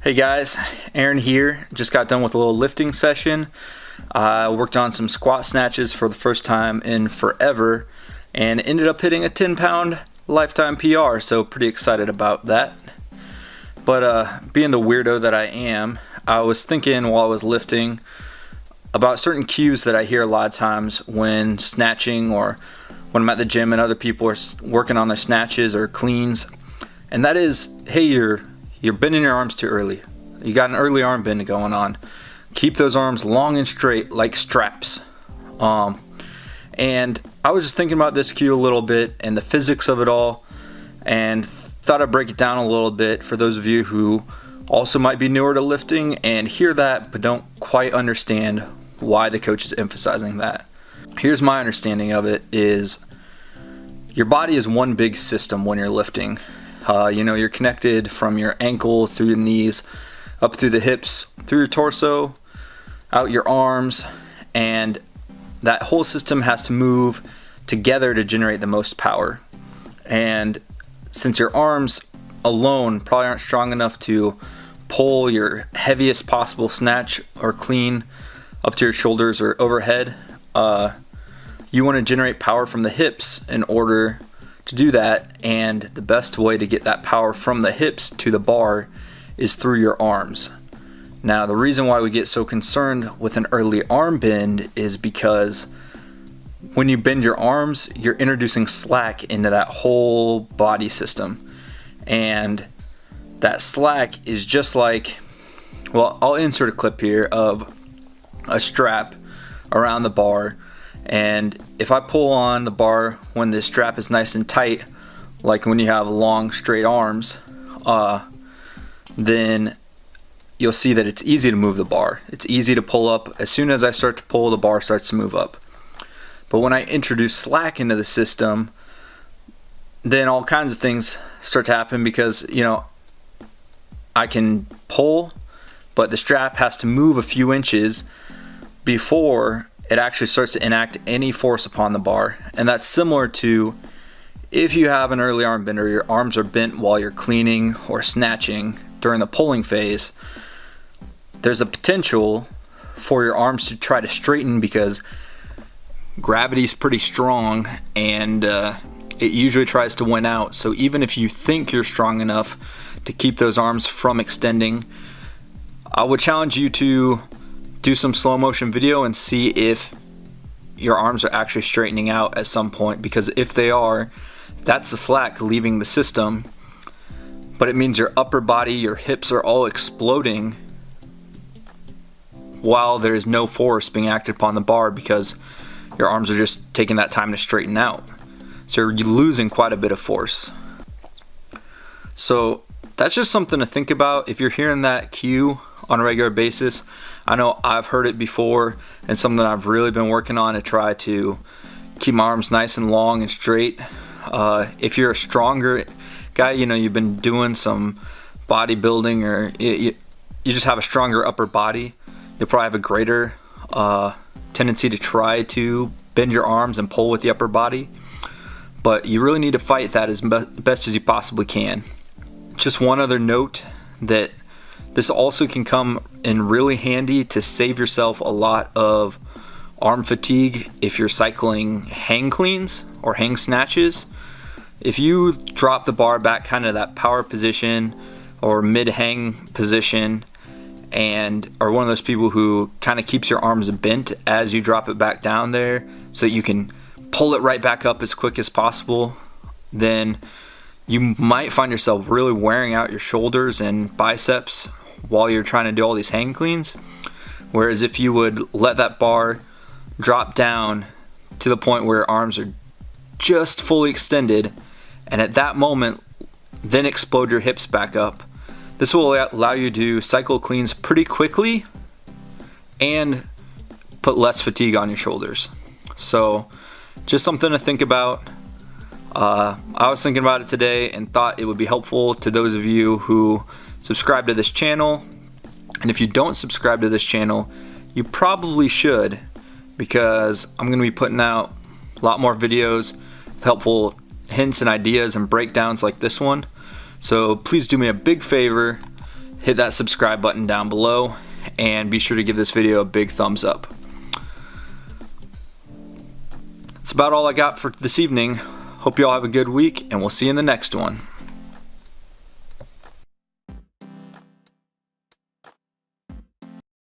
Hey guys, Aaron here. Just got done with a little lifting session. I worked on some squat snatches for the first time in forever and ended up hitting a 10-pound lifetime PR, so pretty excited about that. But being the weirdo that I am, I was thinking while I was lifting about certain cues that I hear a lot of times when snatching or when I'm at the gym and other people are working on their snatches or cleans. And that is, hey, you're bending your arms too early. You got an early arm bend going on. Keep those arms long and straight like straps. And I was just thinking about this cue a little bit and the physics of it all, and thought I'd break it down a little bit for those of you who also might be newer to lifting and hear that but don't quite understand why the coach is emphasizing that. Here's my understanding of it is your body is one big system when you're lifting. You're connected from your ankles through your knees, up through the hips, through your torso, out your arms, and that whole system has to move together to generate the most power. And since your arms alone probably aren't strong enough to pull your heaviest possible snatch or clean up to your shoulders or overhead, you want to generate power from the hips in order to do that, and the best way to get that power from the hips to the bar is through your arms. Now, the reason why we get so concerned with an early arm bend is because when you bend your arms, you're introducing slack into that whole body system. And that slack is just like, well, I'll insert a clip here of a strap around the bar. And if I pull on the bar when the strap is nice and tight, like when you have long straight arms, then you'll see that it's easy to move the bar. It's easy to pull up. As soon as I start to pull, the bar starts to move up. But when I introduce slack into the system, then all kinds of things start to happen because, I can pull, but the strap has to move a few inches before it actually starts to enact any force upon the bar. And that's similar to if you have an early arm bend or your arms are bent while you're cleaning or snatching during the pulling phase, there's a potential for your arms to try to straighten because gravity's pretty strong and it usually tries to win out. So even if you think you're strong enough to keep those arms from extending, I would challenge you to do some slow motion video and see if your arms are actually straightening out at some point, because if they are, that's the slack leaving the system, but it means your upper body, your hips are all exploding while there is no force being acted upon the bar because your arms are just taking that time to straighten out. So you're losing quite a bit of force. So that's just something to think about if you're hearing that cue on a regular basis. I know I've heard it before, and something I've really been working on to try to keep my arms nice and long and straight. If you're a stronger guy, you've been doing some bodybuilding, or you just have a stronger upper body, you'll probably have a greater tendency to try to bend your arms and pull with the upper body. But you really need to fight that as best as you possibly can. Just one other note, that this also can come in really handy to save yourself a lot of arm fatigue if you're cycling hang cleans or hang snatches. If you drop the bar back kind of that power position or mid-hang position and are one of those people who kind of keeps your arms bent as you drop it back down there so that you can pull it right back up as quick as possible, then you might find yourself really wearing out your shoulders and biceps while you're trying to do all these hang cleans. Whereas if you would let that bar drop down to the point where your arms are just fully extended, and at that moment then explode your hips back up, this will allow you to cycle cleans pretty quickly and put less fatigue on your shoulders. So just something to think about. I was thinking about it today and thought it would be helpful to those of you who subscribe to this channel. And if you don't subscribe to this channel, you probably should, because I'm going to be putting out a lot more videos with helpful hints and ideas and breakdowns like this one. So please do me a big favor hit that subscribe button down below, and be sure to give this video a big thumbs up. That's about all I got for this evening. Hope you all have a good week, and we'll see you in the next one.